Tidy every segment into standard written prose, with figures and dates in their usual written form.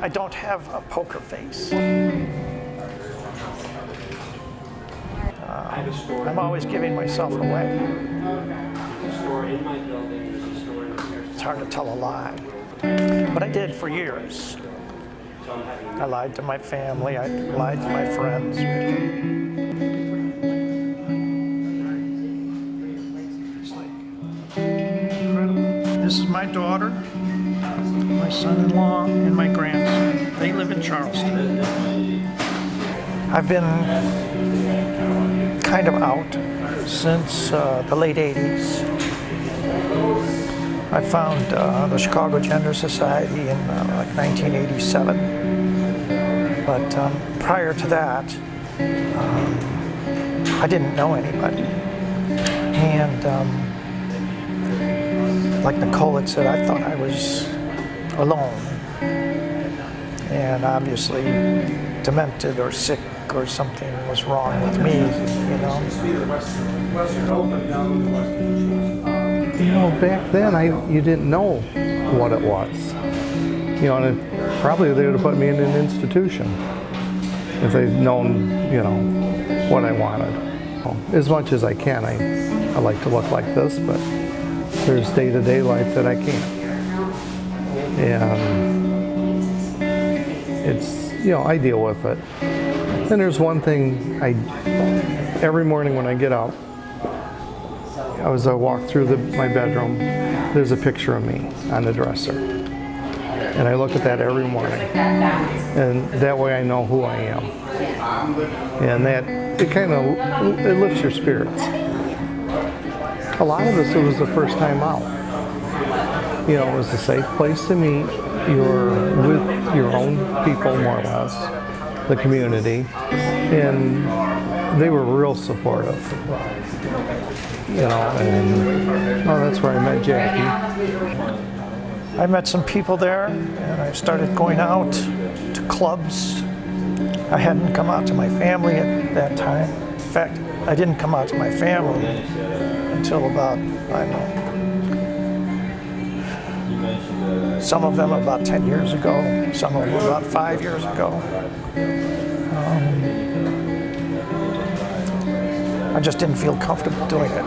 I don't have a poker face. I'm always giving myself away. It's hard to tell a lie, but I did for years. I lied to my family, I lied to my friends. This is my daughter, my son-in-law, and my grandson. They live in Charleston. I've been kind of out since the late 80s. I found the Chicago Gender Society in like 1987. But prior to that, I didn't know anybody. And like Nicole had said, I thought I was alone. And obviously demented or sick or something was wrong with me, you know. You know, back then you didn't know what it was. You know, and probably they would have put me in an institution if they'd known, you know, what I wanted. As much as I can, I like to look like this, but there's day-to-day life that I can't. And it's, you know, I deal with it. And there's one thing every morning when I get up, as I walk through my bedroom, there's a picture of me on the dresser. And I look at that every morning. And that way I know who I am. And that, it lifts your spirits. A lot of us, it was the first time out. You know, it was a safe place to meet. You're with your own people, more or less, the community. And they were real supportive. You know, and that's where I met Jackie. I met some people there, and I started going out to clubs. I hadn't come out to my family at that time. In fact, I didn't come out to my family until about, I don't know, some of them about 10 years ago, some of them about 5 years ago. I just didn't feel comfortable doing it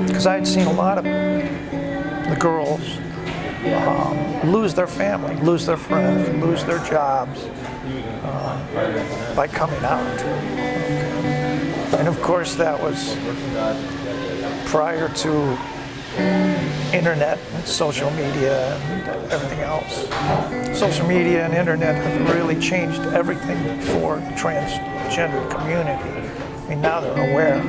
because I had seen a lot of the girls lose their family, lose their friends, lose their jobs by coming out. And of course that was prior to internet and social media and everything else. Social media and internet have really changed everything for the transgender community. I mean, now they're aware.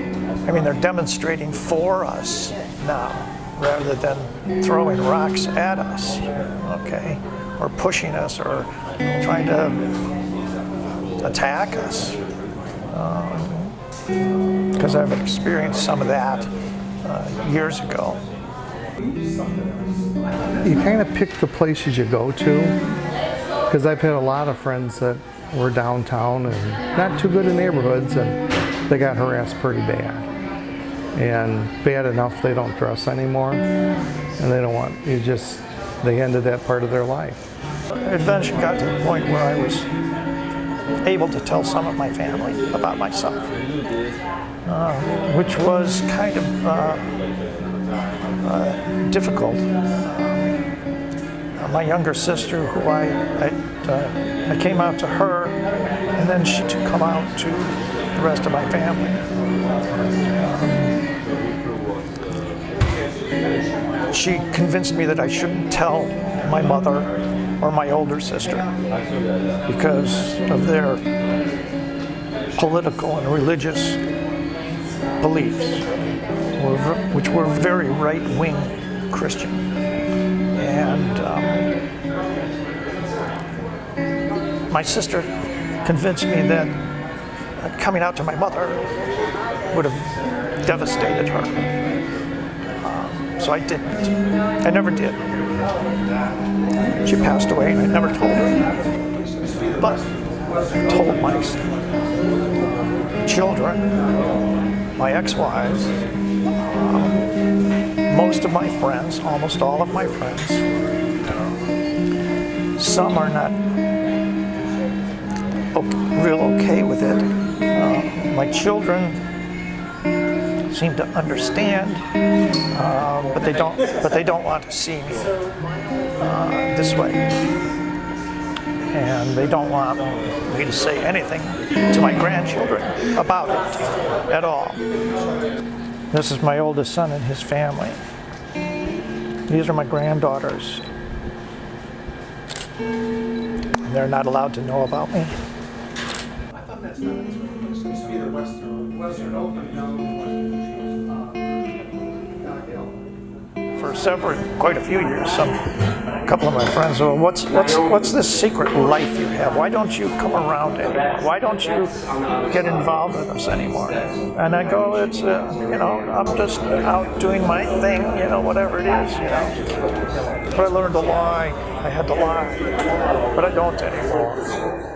I mean, they're demonstrating for us now, rather than throwing rocks at us, okay? Or pushing us or trying to attack us. Because I've experienced some of that years ago. You kind of pick the places you go to, because I've had a lot of friends that were downtown and not too good in neighborhoods, and they got harassed pretty bad. And bad enough they don't dress anymore, and they don't want, they ended that part of their life. It eventually got to the point where I was able to tell some of my family about myself, which was kind of difficult. My younger sister, who I came out to her, and then she to come out to the rest of my family. She convinced me that I shouldn't tell my mother or my older sister because of their political and religious beliefs, which were very right-wing Christian. And my sister convinced me that coming out to my mother would have devastated her. So I didn't. I never did. She passed away and I never told her. But I told my children, my ex-wives, most of my friends, almost all of my friends. Some are not real okay with it. My children seem to understand, but they don't want to see me this way, and they don't want me to say anything to my grandchildren about it at all. This is my oldest son and his family. These are my granddaughters. They're not allowed to know about me. I thought that's not it. It's supposed to be the Western Open down For quite a few years, a couple of my friends were, what's this secret life you have? Why don't you come around anymore? Why don't you get involved with us anymore? And I go, it's I'm just out doing my thing, whatever it is, But I learned to lie. I had to lie, but I don't anymore.